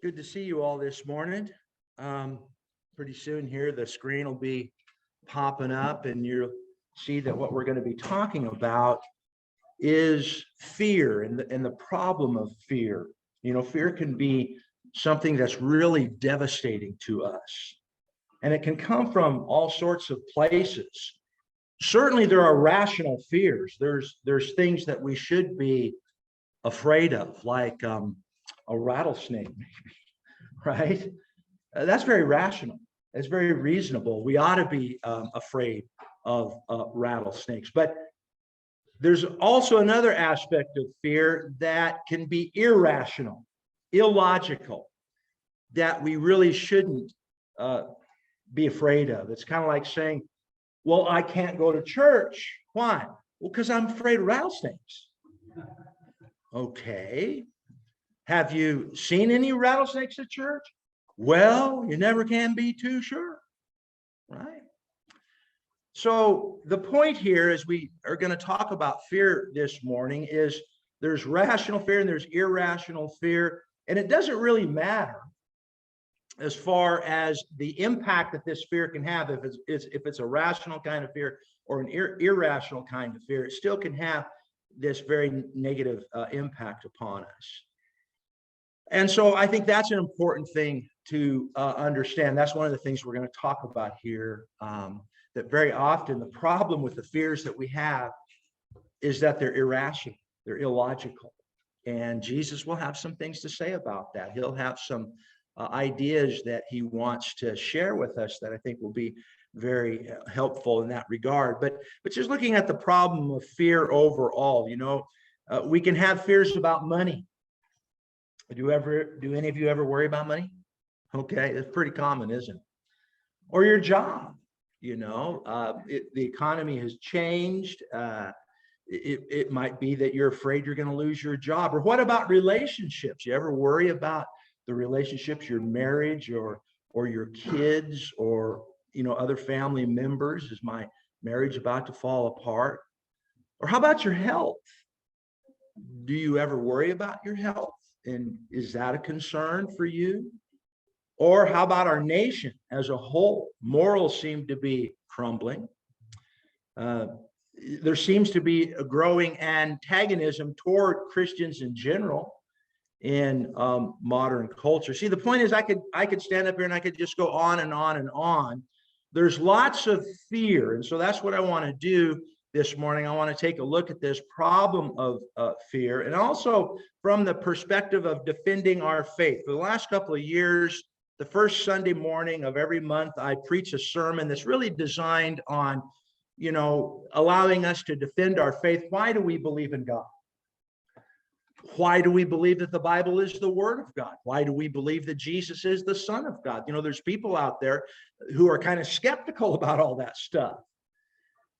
Good to see you all this morning. Pretty soon here, the screen will be popping up and you'll see that what we're going to be talking about is fear and the problem of fear. You know, fear can be something that's really devastating to us, and it can come from all sorts of places. Certainly, there are rational fears. There's things that we should be afraid of, like a rattlesnake, right? That's very rational. It's very reasonable. We ought to be afraid of rattlesnakes. But there's also another aspect of fear that can be irrational, illogical, that we really shouldn't be afraid of. It's kind of like saying, well, I can't go to church. Why? Well, because I'm afraid of rattlesnakes. Okay. Have you seen any rattlesnakes at church? Well, you never can be too sure, right? So the point here, as we are going to talk about fear this morning, is there's rational fear and there's irrational fear, and it doesn't really matter as far as the impact that this fear can have. If it's a rational kind of fear or an irrational kind of fear, it still can have this very negative impact upon us. And so I think that's an important thing to understand. That's one of the things we're going to talk about here, that very often the problem with the fears that we have is that they're irrational, they're illogical. And Jesus will have some things to say about that. He'll have some ideas that he wants to share with us that I think will be very helpful in that regard. But just looking at the problem of fear overall, we can have fears about money. Do any of you ever worry about money? Okay, it's pretty common, isn't it? Or your job, the economy has changed. It might be that you're afraid you're going to lose your job. Or what about relationships? You ever worry about the relationships, your marriage or your kids or, other family members? Is my marriage about to fall apart? Or how about your health? Do you ever worry about your health? And is that a concern for you? Or how about our nation as a whole? Morals seem to be crumbling. There seems to be a growing antagonism toward Christians in general in modern culture. See, the point is, I could stand up here and I could just go on and on and on. There's lots of fear, and so that's what I want to do this morning. I want to take a look at this problem of fear, and also from the perspective of defending our faith. For the last couple of years, the first Sunday morning of every month, I preach a sermon that's really designed on, allowing us to defend our faith. Why do we believe in God? Why do we believe that the Bible is the Word of God? Why do we believe that Jesus is the Son of God? There's people out there who are kind of skeptical about all that stuff.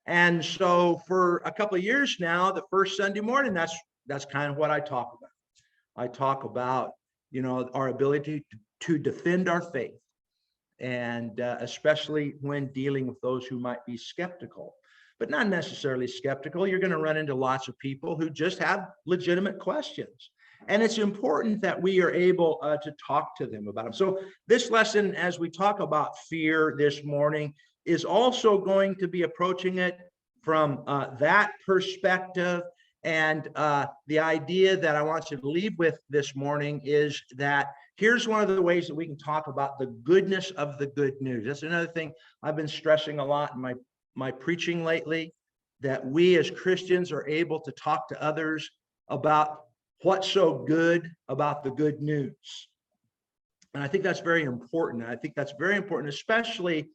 And so for a couple of years now, the first Sunday morning, that's kind of what I talk about. I talk about, our ability to defend our faith, and especially when dealing with those who might be skeptical, but not necessarily skeptical. You're going to run into lots of people who just have legitimate questions. And it's important that we are able to talk to them about them. So this lesson, as we talk about fear this morning, is also going to be approaching it from that perspective. And the idea that I want you to leave with this morning is that here's one of the ways that we can talk about the goodness of the good news. That's another thing I've been stressing a lot in my preaching lately, that we as Christians are able to talk to others about what's so good about the good news. And I think that's very important. I think that's very important, especially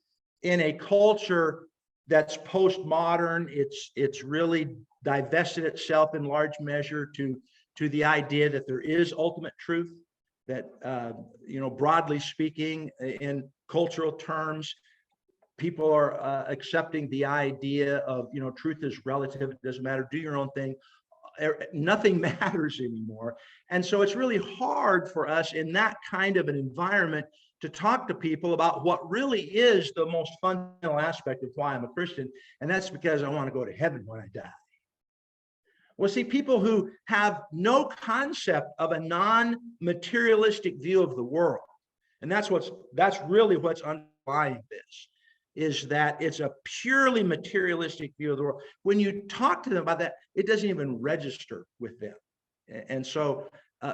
in a culture that's postmodern. It's really divested itself in large measure to the idea that there is ultimate truth, that broadly speaking, in cultural terms, people are accepting the idea of truth is relative. It doesn't matter. Do your own thing. Nothing matters anymore. And so it's really hard for us in that kind of an environment to talk to people about what really is the most fundamental aspect of why I'm a Christian. And that's because I want to go to heaven when I die. Well, see, people who have no concept of a non-materialistic view of the world, and that's really what's underlying this, is that it's a purely materialistic view of the world. When you talk to them about that, it doesn't even register with them. And so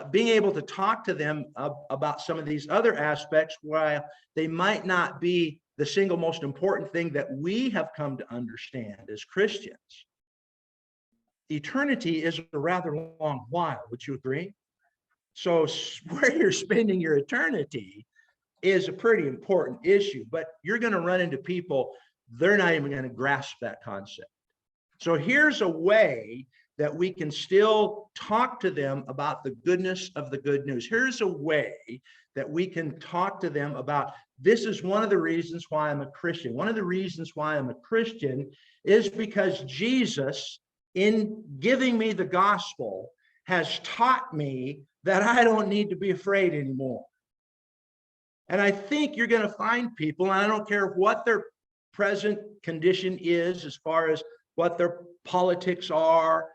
being able to talk to them about some of these other aspects, while they might not be the single most important thing that we have come to understand as Christians, eternity is a rather long while. Would you agree? So where you're spending your eternity is a pretty important issue, but you're going to run into people, they're not even going to grasp that concept. So here's a way that we can still talk to them about the goodness of the good news. Here's a way that we can talk to them about, this is one of the reasons why I'm a Christian. One of the reasons why I'm a Christian is because Jesus, in giving me the gospel, has taught me that I don't need to be afraid anymore. And I think you're going to find people, and I don't care what their present condition is, as far as what their politics are,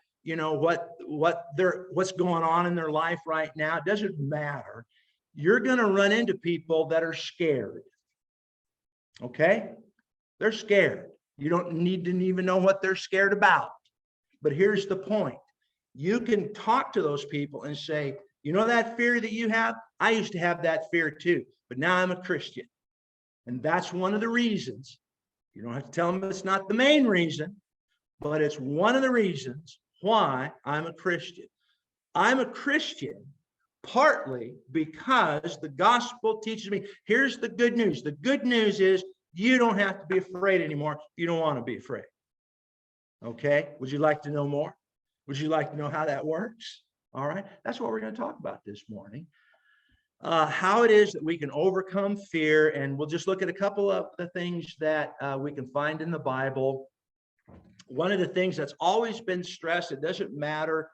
what's going on in their life right now, it doesn't matter. You're going to run into people that are scared. Okay? They're scared. You don't need to even know what they're scared about. But here's the point. You can talk to those people and say, you know that fear that you have? I used to have that fear too, but now I'm a Christian. And that's one of the reasons. You don't have to tell them it's not the main reason, but it's one of the reasons why I'm a Christian. I'm a Christian partly because the gospel teaches me, here's the good news. The good news is you don't have to be afraid anymore. You don't want to be afraid. Okay? Would you like to know more? Would you like to know how that works? All right. That's what we're going to talk about this morning. How it is that we can overcome fear. And we'll just look at a couple of the things that we can find in the Bible. One of the things that's always been stressed, it doesn't matter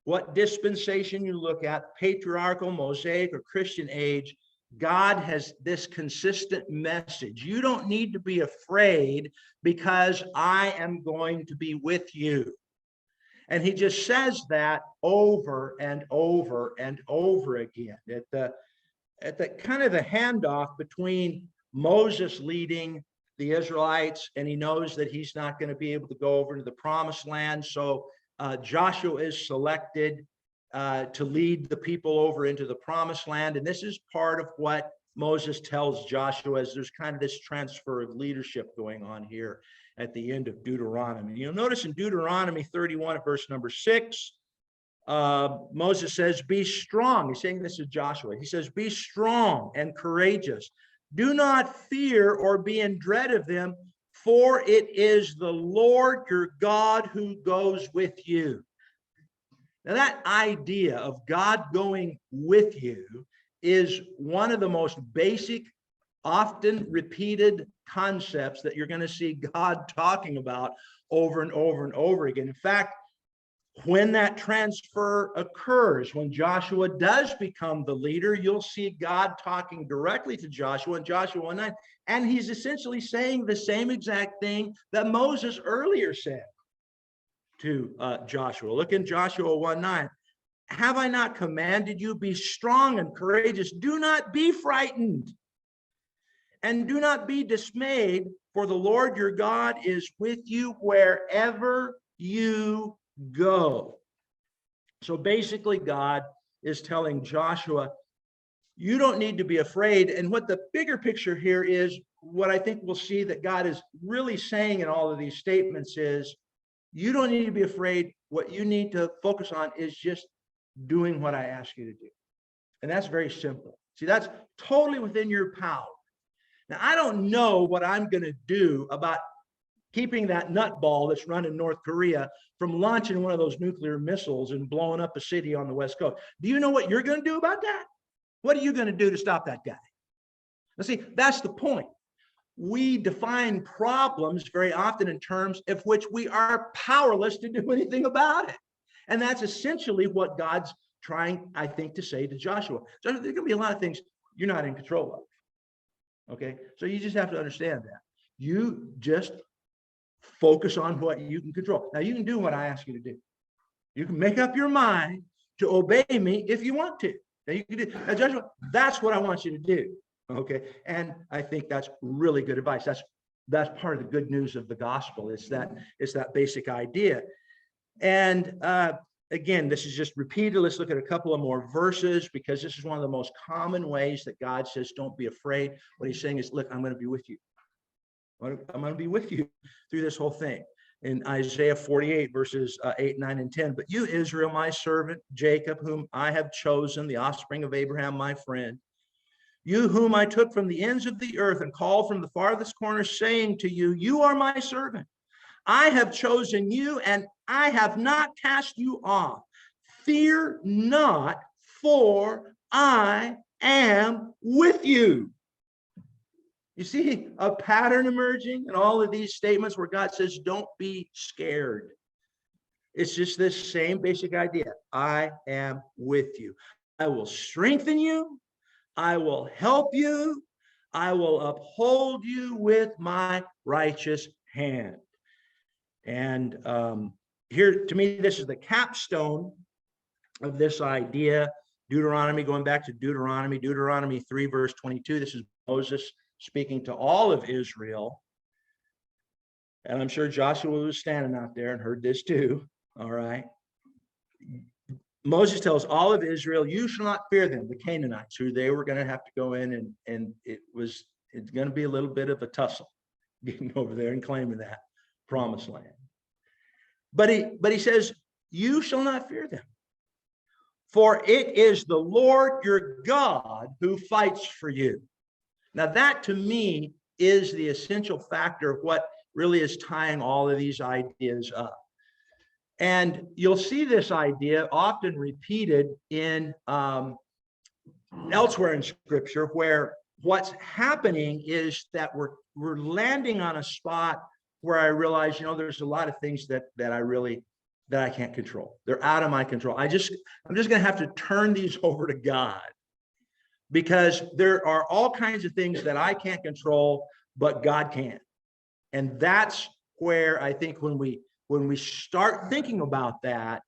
what dispensation you look at, patriarchal, Mosaic, or Christian age, God has this consistent message. You don't need to be afraid because I am going to be with you. And he just says that over and over and over again. At the kind of the handoff between Moses leading the Israelites, and he knows that he's not going to be able to go over to the promised land. So Joshua is selected to lead the people over into the promised land. And this is part of what Moses tells Joshua, as there's kind of this transfer of leadership going on here at the end of Deuteronomy. You'll notice in Deuteronomy 31 at verse number 6, Moses says, be strong. He's saying this to Joshua. He says, be strong and courageous. Do not fear or be in dread of them, for it is the Lord your God who goes with you. Now, that idea of God going with you is one of the most basic, often repeated concepts that you're going to see God talking about over and over and over again. In fact, when that transfer occurs, when Joshua does become the leader, you'll see God talking directly to Joshua in Joshua 1:9, and he's essentially saying the same exact thing that Moses earlier said to Joshua. Look in Joshua 1:9. Have I not commanded you, be strong and courageous? Do not be frightened and do not be dismayed, for the Lord your God is with you wherever you go. So basically, God is telling Joshua, you don't need to be afraid. And what the bigger picture here is, what I think we'll see that God is really saying in all of these statements is, you don't need to be afraid. What you need to focus on is just doing what I ask you to do. And that's very simple. See, that's totally within your power. Now, I don't know what I'm going to do about keeping that nutball that's running North Korea from launching one of those nuclear missiles and blowing up a city on the West Coast. Do you know what you're going to do about that? What are you going to do to stop that guy? Now, see, that's the point. We define problems very often in terms of which we are powerless to do anything about it. And that's essentially what God's trying, I think, to say to Joshua. So there's going to be a lot of things you're not in control of. Okay? So you just have to understand that. You just focus on what you can control. Now, you can do what I ask you to do. You can make up your mind to obey me if you want to. Now you can do, now, Joshua, that's what I want you to do. Okay. And I think that's really good advice. That's part of the good news of the gospel. It's that basic idea. And again, this is just repeated. Let's look at a couple of more verses, because this is one of the most common ways that God says, don't be afraid. What he's saying is, look, I'm going to be with you. I'm going to be with you through this whole thing. In Isaiah 48, verses 8, 9, and 10. But you, Israel, my servant, Jacob, whom I have chosen, the offspring of Abraham, my friend, you whom I took from the ends of the earth and called from the farthest corners, saying to you, you are my servant. I have chosen you, and I have not cast you off. Fear not, for I am with you. You see a pattern emerging in all of these statements where God says, don't be scared. It's just this same basic idea. I am with you. I will strengthen you. I will help you. I will uphold you with my righteous hand. And here, to me, this is the capstone of this idea. Deuteronomy, going back to Deuteronomy 3, verse 22. This is Moses speaking to all of Israel. And I'm sure Joshua was standing out there and heard this too. All right. Moses tells all of Israel, you shall not fear them, the Canaanites, who they were going to have to go in, and it's going to be a little bit of a tussle getting over there and claiming that promised land. But he says, you shall not fear them, for it is the Lord your God who fights for you. Now, that to me is the essential factor of what really is tying all of these ideas up. And you'll see this idea often repeated in elsewhere in Scripture, where what's happening is that we're landing on a spot where I realize, there's a lot of things that I can't control. They're out of my control. I'm just going to have to turn these over to God. Because there are all kinds of things that I can't control, but God can. And that's where I think when we start thinking about that,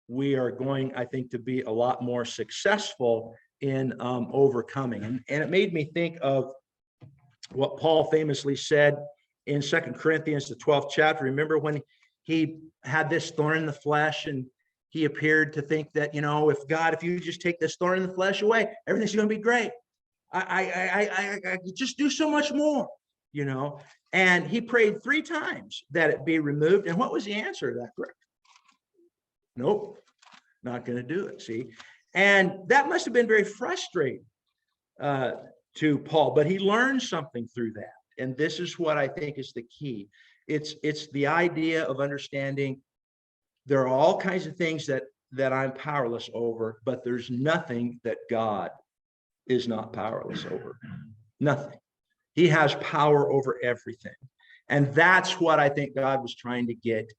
we are going, I think, to be a lot more successful in overcoming. And it made me think of what Paul famously said in 2 Corinthians, the 12th chapter. Remember when he had this thorn in the flesh, and he appeared to think that, if you just take this thorn in the flesh away, everything's going to be great. I just do so much more, And he prayed 3 times that it be removed. And what was the answer to that prayer? Nope, not going to do it. See, and that must have been very frustrating to Paul. But he learned something through that, and this is what I think is the key. It's the idea of understanding. There are all kinds of things that I'm powerless over, but there's nothing that God is not powerless over. Nothing. He has power over everything. And that's what I think God was trying to get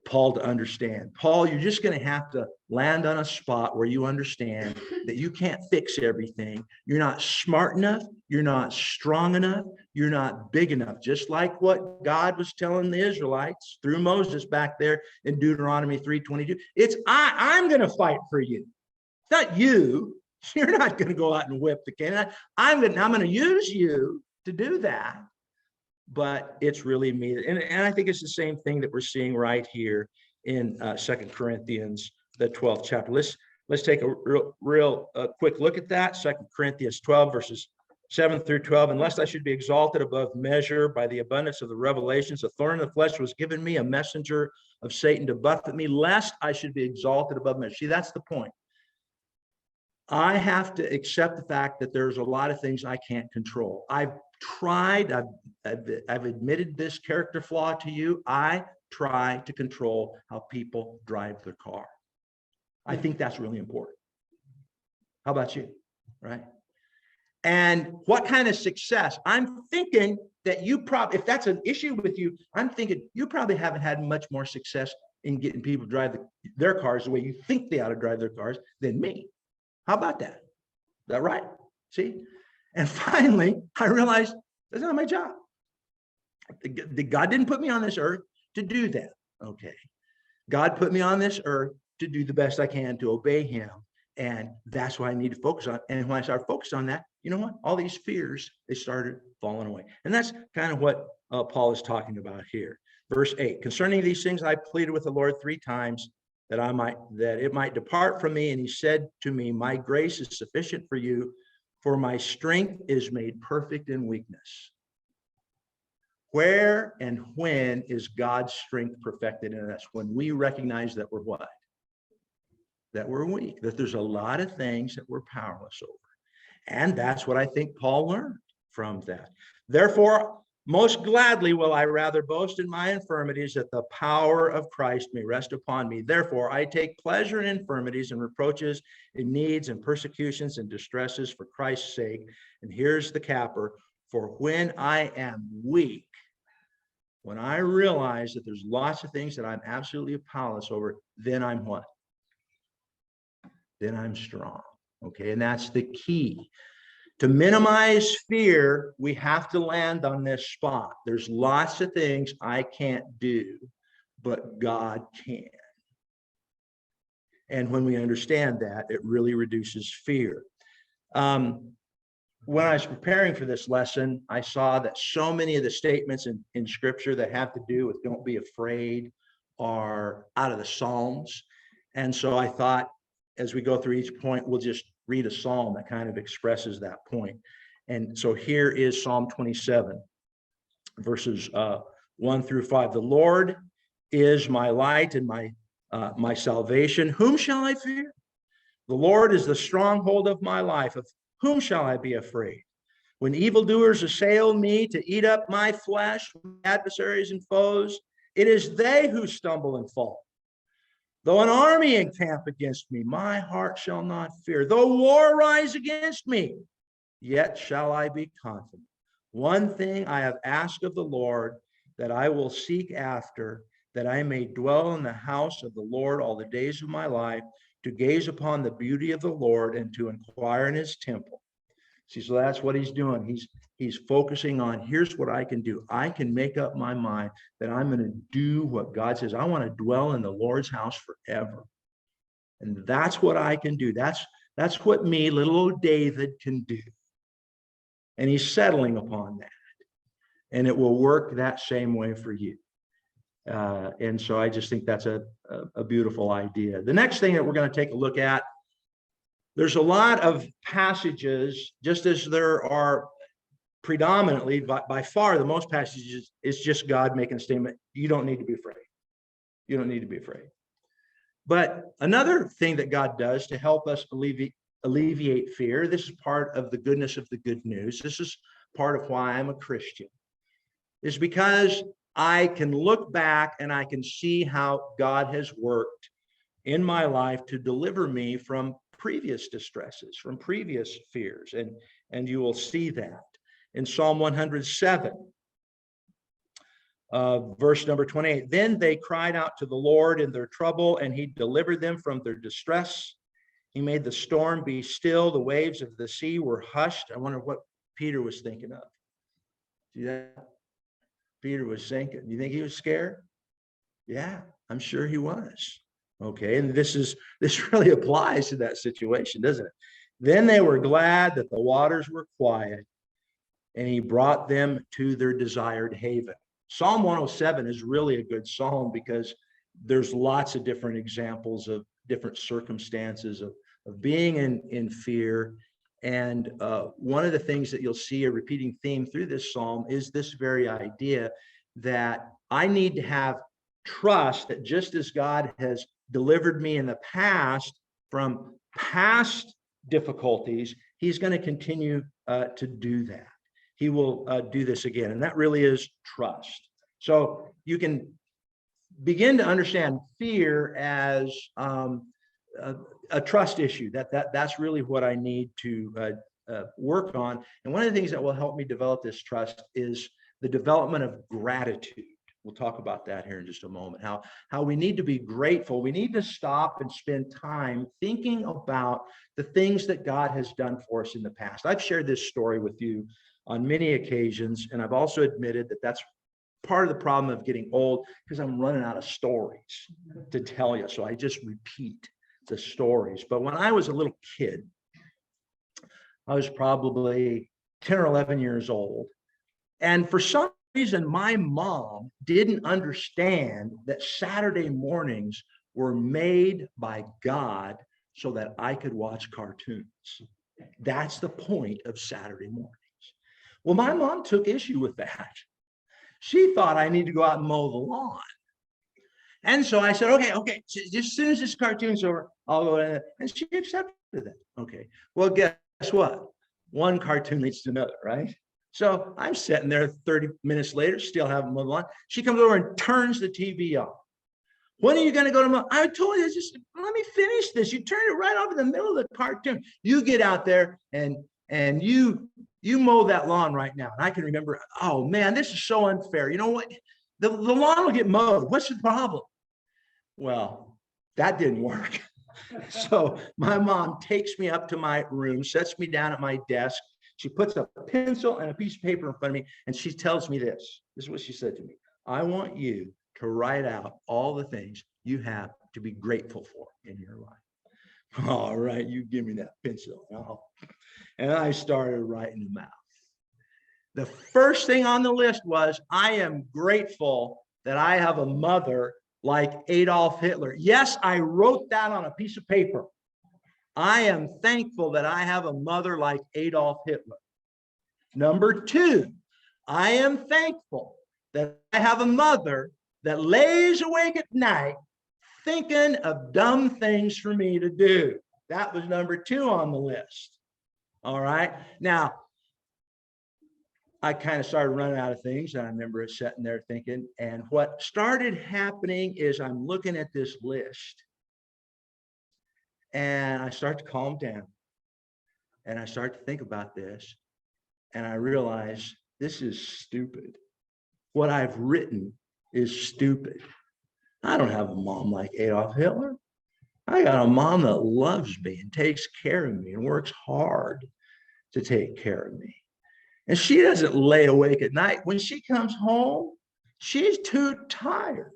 Paul to understand. Paul, you're just going to have to land on a spot where you understand that you can't fix everything. You're not smart enough. You're not strong enough. You're not big enough. Just like what God was telling the Israelites through Moses back there in Deuteronomy 3:22. It's I'm going to fight for you. It's not you. You're not going to go out and whip the Canaanite. I'm going to use you to do that. But it's really me. And I think it's the same thing that we're seeing right here in 2 Corinthians, the 12th chapter. Let's take a real quick look at that. 2 Corinthians 12, verses 7 through 12. Unless I should be exalted above measure by the abundance of the revelations, a thorn in the flesh was given me, a messenger of Satan to buffet me, lest I should be exalted above measure. See, that's the point. I have to accept the fact that there's a lot of things I can't control. I've admitted this character flaw to you. I try to control how people drive their car. I think that's really important. How about you? Right? And what kind of success? I'm thinking that you probably, if that's an issue with you, I'm thinking you probably haven't had much more success in getting people to drive their cars the way you think they ought to drive their cars than me. How about that? Is that right? See? And finally, I realized that's not my job. God didn't put me on this earth to do that. Okay. God put me on this earth to do the best I can to obey him. And that's what I need to focus on. And when I started focused on that, you know what? All these fears, they started falling away. And that's kind of what Paul is talking about here. Verse 8, concerning these things, I pleaded with the Lord 3 times that it might depart from me. And he said to me, my grace is sufficient for you, for my strength is made perfect in weakness. Where and when is God's strength perfected in us? When we recognize that we're what? That we're weak, that there's a lot of things that we're powerless over. And that's what I think Paul learned from that. Therefore, most gladly will I rather boast in my infirmities, that the power of Christ may rest upon me. Therefore, I take pleasure in infirmities and reproaches, in needs and persecutions and distresses for Christ's sake. And here's the capper: for when I am weak, when I realize that there's lots of things that I'm absolutely powerless over, then I'm what? Then I'm strong. Okay, and that's the key. To minimize fear, we have to land on this spot. There's lots of things I can't do, but God can. And when we understand that, it really reduces fear. When I was preparing for this lesson, I saw that so many of the statements in Scripture that have to do with don't be afraid are out of the Psalms. And so I thought, as we go through each point, we'll just read a psalm that kind of expresses that point. And so here is Psalm 27, verses 1 through 5. The Lord is my light and my salvation. Whom shall I fear? The Lord is the stronghold of my life. Of whom shall I be afraid? When evildoers assail me to eat up my flesh, adversaries and foes, it is they who stumble and fall. Though an army encamp against me, my heart shall not fear. Though war rise against me, yet shall I be confident. One thing I have asked of the Lord, that I will seek after, that I may dwell in the house of the Lord all the days of my life, to gaze upon the beauty of the Lord and to inquire in his temple. See, so that's what he's doing. He's focusing on, here's what I can do. I can make up my mind that I'm going to do what God says. I want to dwell in the Lord's house forever. And that's what I can do. That's what me, little old David, can do. And he's settling upon that. And it will work that same way for you. And so I just think that's a beautiful idea. The next thing that we're going to take a look at, there's a lot of passages, just as there are predominantly, by far the most passages, is just God making a statement. You don't need to be afraid. You don't need to be afraid. But another thing that God does to help us alleviate fear, this is part of the goodness of the good news. This is part of why I'm a Christian, is because I can look back and I can see how God has worked in my life to deliver me from previous distresses, from previous fears. And you will see that in Psalm 107, verse number 28. Then they cried out to the Lord in their trouble, and he delivered them from their distress. He made the storm be still. The waves of the sea were hushed. I wonder what Peter was thinking of. See that? Peter was sinking. You think he was scared? Yeah, I'm sure he was. Okay, and this really applies to that situation, doesn't it? Then they were glad that the waters were quiet, and he brought them to their desired haven. Psalm 107 is really a good psalm because there's lots of different examples of different circumstances of being in fear. And one of the things that you'll see a repeating theme through this psalm is this very idea that I need to have trust that just as God has delivered me in the past from past difficulties, he's going to continue to do that. He will do this again. And that really is trust. So you can begin to understand fear as a trust issue. That's really what I need to work on. And one of the things that will help me develop this trust is the development of gratitude. We'll talk about that here in just a moment, how we need to be grateful. We need to stop and spend time thinking about the things that God has done for us in the past. I've shared this story with you on many occasions, and I've also admitted that that's part of the problem of getting old, because I'm running out of stories to tell you. So I just repeat the stories. But when I was a little kid, I was probably 10 or 11 years old. And for some reason, my mom didn't understand that Saturday mornings were made by God so that I could watch cartoons. That's the point of Saturday mornings. Well, my mom took issue with that. She thought I need to go out and mow the lawn. And so I said, okay, just as soon as this cartoon's over, I'll go in. And she accepted that. Okay. Well, guess what? One cartoon leads to another, right? So I'm sitting there 30 minutes later, still haven't mowed the lawn. She comes over and turns the TV off. When are you going to go to mow? I told you, just let me finish this. You turn it right off in the middle of the cartoon. You get out there and you mow that lawn right now. And I can remember, oh man, this is so unfair. You know what? The lawn will get mowed. What's the problem? Well, that didn't work. So my mom takes me up to my room, sets me down at my desk. She puts a pencil and a piece of paper in front of me, and she tells me this. This is what she said to me. I want you to write out all the things you have to be grateful for in your life. All right, you give me that pencil. And I started writing them out. The first thing on the list was, I am grateful that I have a mother like Adolf Hitler. Yes, I wrote that on a piece of paper. I am thankful that I have a mother like Adolf Hitler. Number two, I am thankful that I have a mother that lays awake at night thinking of dumb things for me to do. That was number two on the list. All right. Now, I kind of started running out of things. And I remember sitting there thinking, and what started happening is I'm looking at this list and I start to calm down and I start to think about this. And I realize this is stupid. What I've written is stupid. I don't have a mom like Adolf Hitler. I got a mom that loves me and takes care of me and works hard to take care of me. And she doesn't lay awake at night. When she comes home, she's too tired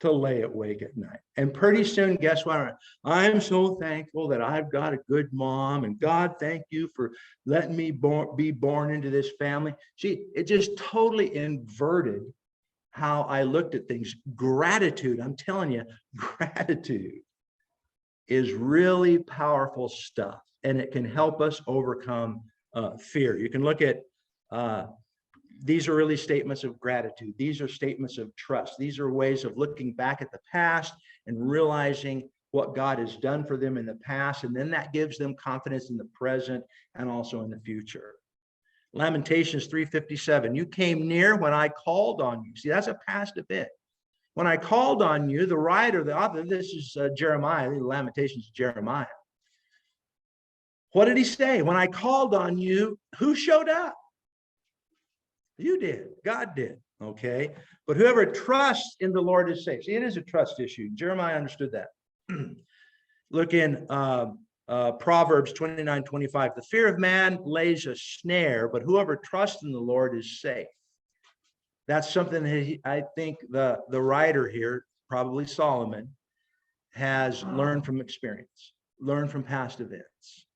to lay awake at night. And pretty soon, guess what? I'm so thankful that I've got a good mom. And God, thank you for letting me be born into this family. It just totally inverted how I looked at things. Gratitude, I'm telling you, gratitude is really powerful stuff. And it can help us overcome fear. You can look at these are really statements of gratitude. These are statements of trust. These are ways of looking back at the past and realizing what God has done for them in the past. And then that gives them confidence in the present and also in the future. Lamentations 3:57, you came near when I called on you. See, that's a past event. When I called on you, the writer, the author, this is Jeremiah, the Lamentations of Jeremiah. What did he say? When I called on you, who showed up? You did. God did. Okay. But whoever trusts in the Lord is safe. See, it is a trust issue. Jeremiah understood that. Look in Proverbs 29:25. The fear of man lays a snare, but whoever trusts in the Lord is safe. That's something that I think the writer here, probably Solomon, has learned from experience, learned from past events.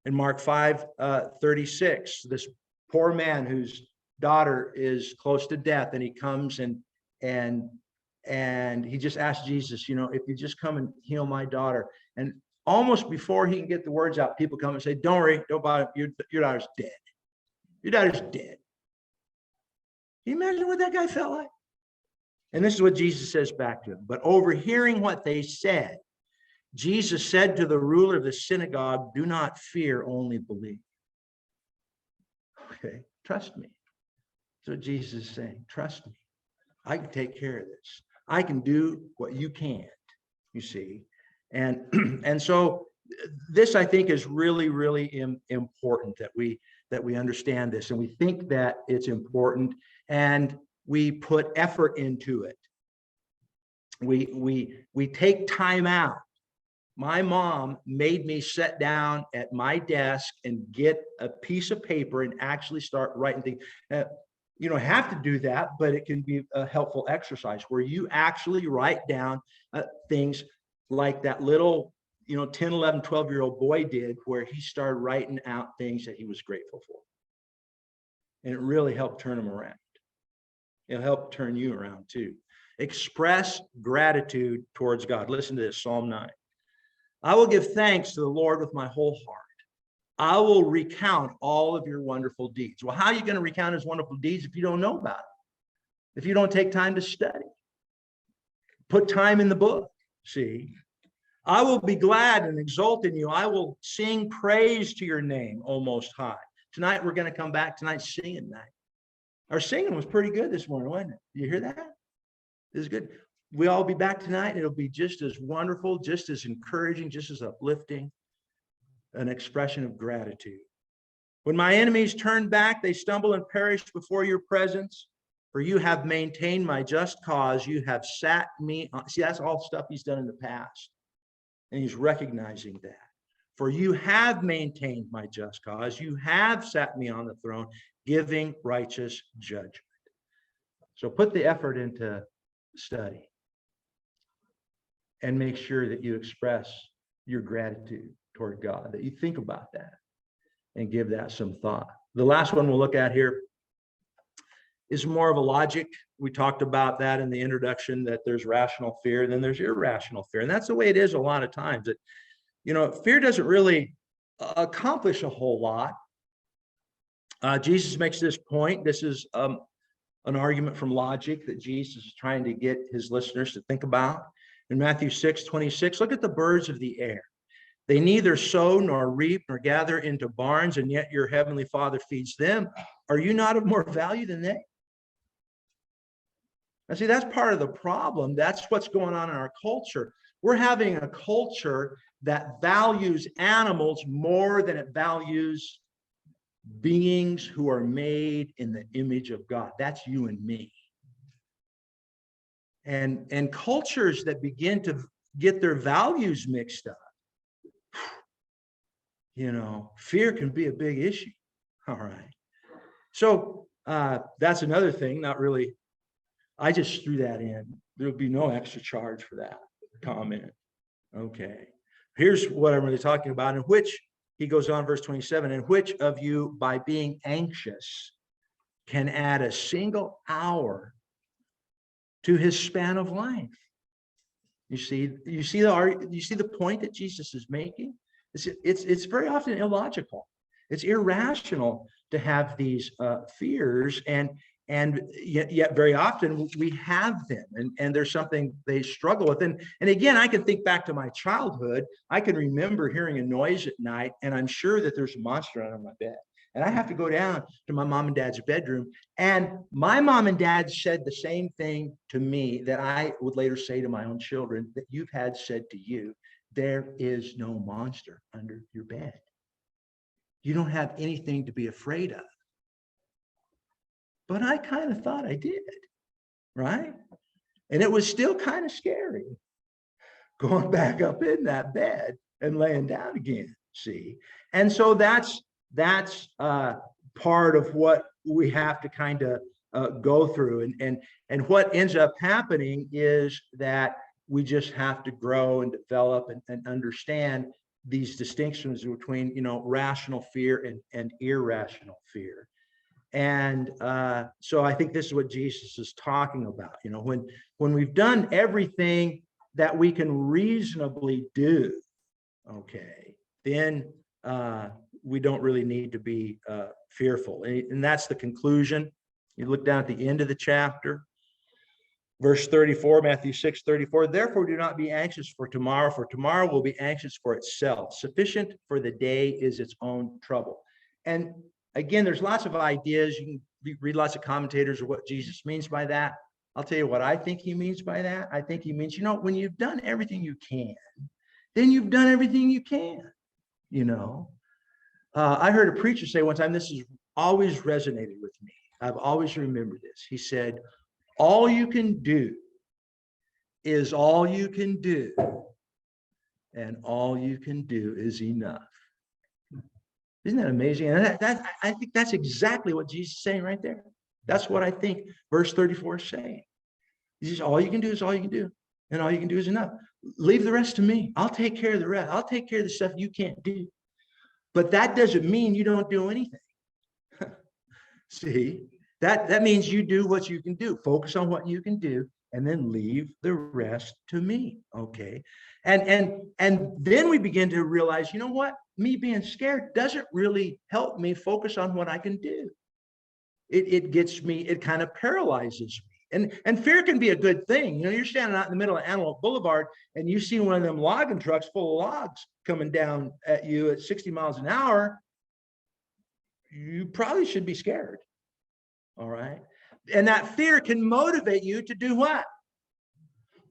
In Mark 5:36, this poor man whose daughter is close to death, and he comes and he just asks Jesus, if you just come and heal my daughter. And almost before he can get the words out, people come and say, don't worry, don't bother, your daughter's dead. Your daughter's dead. Can you imagine what that guy felt like? And this is what Jesus says back to him. But overhearing what they said, Jesus said to the ruler of the synagogue, do not fear, only believe. Okay, trust me. That's what Jesus is saying. Trust me. I can take care of this. I can do what you can't, you see. And so this, I think, is really, really important that we understand this, and we think that it's important, and we put effort into it. We take time out. My mom made me sit down at my desk and get a piece of paper and actually start writing things. you don't have to do that, but it can be a helpful exercise where you actually write down things like that little, 10, 11, 12-year-old boy did, where he started writing out things that he was grateful for. And it really helped turn him around. It'll help turn you around too. Express gratitude towards God. Listen to this, Psalm 9. I will give thanks to the Lord with my whole heart. I will recount all of your wonderful deeds. Well, how are you going to recount his wonderful deeds if you don't know about it? If you don't take time to study? Put time in the book, see? I will be glad and exult in you. I will sing praise to your name, O Most High. Tonight, we're going to come back tonight singing night. Our singing was pretty good this morning, wasn't it? You hear that? It was good. We'll all be back tonight, and it'll be just as wonderful, just as encouraging, just as uplifting, an expression of gratitude. When my enemies turn back, they stumble and perish before your presence. For you have maintained my just cause. You have sat me on. See, that's all stuff he's done in the past. And he's recognizing that. For you have maintained my just cause. You have sat me on the throne, giving righteous judgment. So put the effort into study and make sure that you express your gratitude toward God, that you think about that and give that some thought. The last one we'll look at here is more of a logic. We talked about that in the introduction, that there's rational fear, then there's irrational fear. And that's the way it is a lot of times, that, fear doesn't really accomplish a whole lot. Jesus makes this point. This is an argument from logic that Jesus is trying to get his listeners to think about. In Matthew 6:26, look at the birds of the air. They neither sow nor reap nor gather into barns, and yet your heavenly Father feeds them. Are you not of more value than they? Now, see, that's part of the problem. That's what's going on in our culture. We're having a culture that values animals more than it values beings who are made in the image of God. That's you and me. And cultures that begin to get their values mixed up, fear can be a big issue. All right. So that's another thing, not really. I just threw that in. There'll be no extra charge for that comment. Okay. Here's what I'm really talking about, in which he goes on, verse 27, in which of you, by being anxious, can add a single hour to his span of life? You see the point that Jesus is making? It's very often illogical. It's irrational to have these fears, and yet very often we have them, and there's something they struggle with. And again, I can think back to my childhood. I can remember hearing a noise at night, and I'm sure that there's a monster under my bed. And I have to go down to my mom and dad's bedroom. And my mom and dad said the same thing to me that I would later say to my own children, that you've had said to you. There is no monster under your bed. You don't have anything to be afraid of. But I kind of thought I did, right? And it was still kind of scary going back up in that bed and laying down again, see? And so that's part of what we have to kind of go through. And what ends up happening is that we just have to grow and develop and understand these distinctions between, rational fear and irrational fear. And so I think this is what Jesus is talking about. When we've done everything that we can reasonably do, okay, then we don't really need to be fearful. And that's the conclusion. You look down at the end of the chapter, verse 34, Matthew 6:34. Therefore, do not be anxious for tomorrow will be anxious for itself. Sufficient for the day is its own trouble. And again, there's lots of ideas. You can read lots of commentators of what Jesus means by that. I'll tell you what I think he means by that. I think he means, when you've done everything you can, then you've done everything you can, I heard a preacher say one time, this has always resonated with me. I've always remembered this. He said, all you can do is all you can do, and all you can do is enough. Isn't that amazing? And I think that's exactly what Jesus is saying right there. That's what I think verse 34 is saying. He says, all you can do is all you can do. And all you can do is enough. Leave the rest to me. I'll take care of the rest. I'll take care of the stuff you can't do. But that doesn't mean you don't do anything. See, that means you do what you can do. Focus on what you can do, and then leave the rest to me. Okay. And then we begin to realize, you know what? Me being scared doesn't really help me focus on what I can do. It gets me, it kind of paralyzes me. And fear can be a good thing. You know, you're standing out in the middle of Antelope Boulevard and you see one of them logging trucks full of logs coming down at you at 60 miles an hour. You probably should be scared. All right. And that fear can motivate you to do what?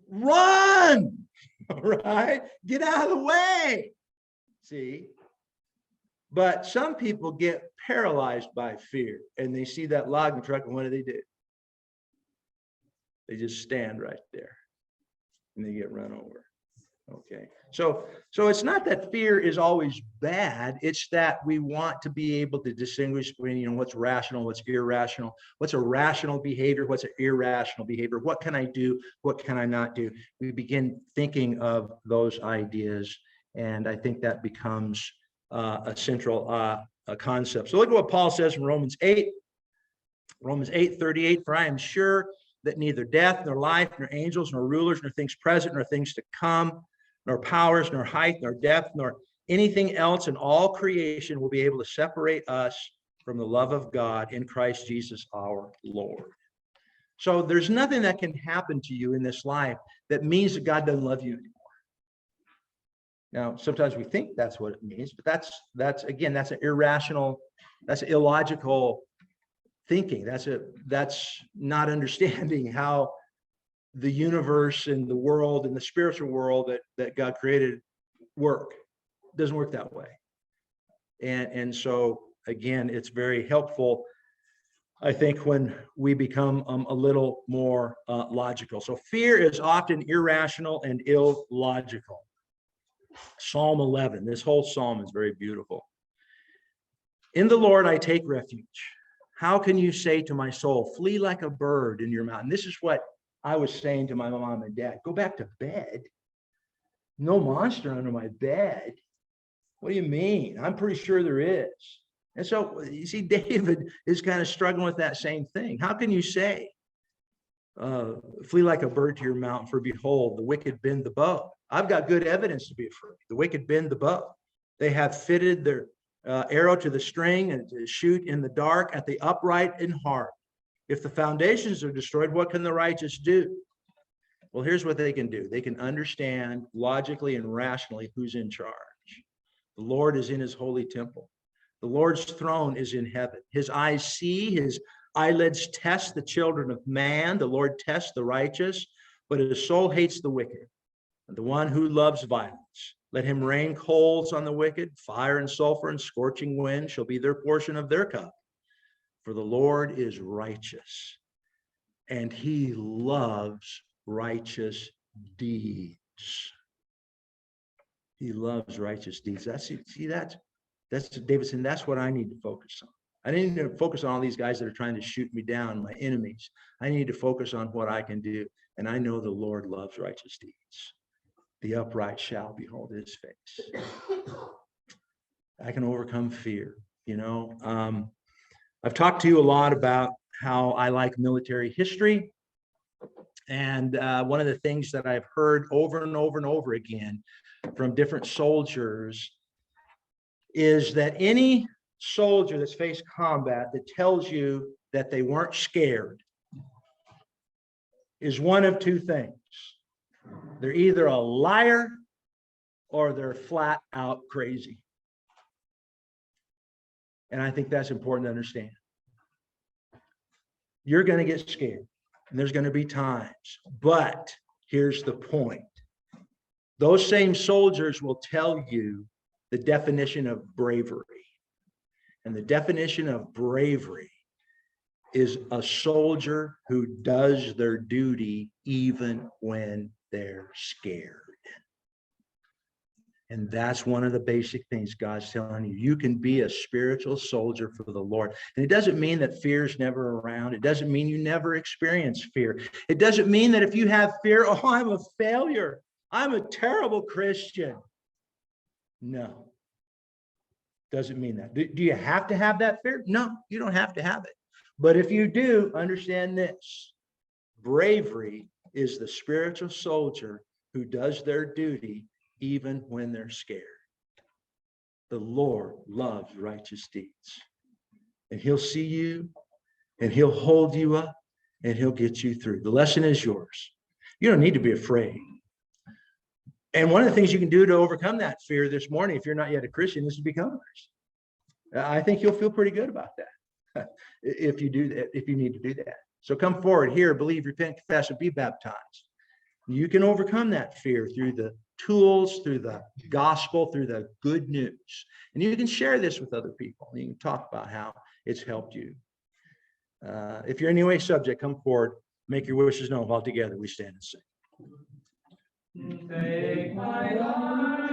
Run. All right. Get out of the way. See? But some people get paralyzed by fear and they see that logging truck and what do? They just stand right there and they get run over. Okay. So it's not that fear is always bad. It's that we want to be able to distinguish between, you know, what's rational, what's irrational, what's a rational behavior, what's an irrational behavior, what can I do, what can I not do. We begin thinking of those ideas, and I think that becomes a central concept. So look at what Paul says in Romans 8. Romans 8:38, for I am sure that neither death, nor life, nor angels, nor rulers, nor things present, nor things to come, nor powers, nor height, nor depth, nor anything else in all creation will be able to separate us from the love of God in Christ Jesus our Lord. So there's nothing that can happen to you in this life that means that God doesn't love you anymore. Now, sometimes we think that's what it means, but that's again, that's an irrational, that's illogical thinking. That's not understanding how the universe and the world and the spiritual world that God created work. It doesn't work that way. And so again, it's very helpful, I think, when we become a little more logical. So fear is often irrational and illogical. Psalm 11, this whole psalm is very beautiful. In the Lord I take refuge. How can you say to my soul, flee like a bird in your mountain? This is what I was saying to my mom and dad. Go back to bed. No monster under my bed. What do you mean? I'm pretty sure there is. And so you see, David is kind of struggling with that same thing. How can you say, flee like a bird to your mountain, for behold, the wicked bend the bow. I've got good evidence to be afraid. The wicked bend the bow. They have fitted their arrow to the string and to shoot in the dark at the upright in heart. If the foundations are destroyed, what can the righteous do? Well, here's what they can do. They can understand logically and rationally who's in charge. The Lord is in his holy temple. The Lord's throne is in heaven. His eyes see, his eyelids test the children of man. The Lord tests the righteous, but his soul hates the wicked and the one who loves violence. Let him rain coals on the wicked, fire and sulfur and scorching wind shall be their portion of their cup. For the Lord is righteous, and he loves righteous deeds. He loves righteous deeds. That's Davidson. That's what I need to focus on. I need to focus on all these guys that are trying to shoot me down, my enemies. I need to focus on what I can do. And I know the Lord loves righteous deeds. The upright shall behold his face. I can overcome fear. You know, I've talked to you a lot about how I like military history. And one of the things that I've heard over and over and over again from different soldiers is that any soldier that's faced combat that tells you that they weren't scared is one of two things. They're either a liar or they're flat out crazy. And I think that's important to understand. You're going to get scared, and there's going to be times. But here's the point. Those same soldiers will tell you the definition of bravery. And the definition of bravery is a soldier who does their duty even when they're scared. And that's one of the basic things God's telling you. You can be a spiritual soldier for the Lord. And it doesn't mean that fear is never around. It doesn't mean you never experience fear. It doesn't mean that if you have fear, oh, I'm a failure. I'm a terrible Christian. No. Doesn't mean that. Do you have to have that fear? No, you don't have to have it. But if you do, understand this. Bravery is the spiritual soldier who does their duty even when they're scared. The Lord loves righteous deeds. And he'll see you, and he'll hold you up, and he'll get you through. The lesson is yours. You don't need to be afraid. And one of the things you can do to overcome that fear this morning, if you're not yet a Christian, is to become a Christian. I think you'll feel pretty good about that if you do that, if you need to do that. So come forward here, believe, repent, confess, and be baptized. You can overcome that fear through the tools, through the gospel, through the good news. And you can share this with other people. You can talk about how it's helped you. If you're in any way subject, come forward, make your wishes known. While together we stand and sing. Take my life.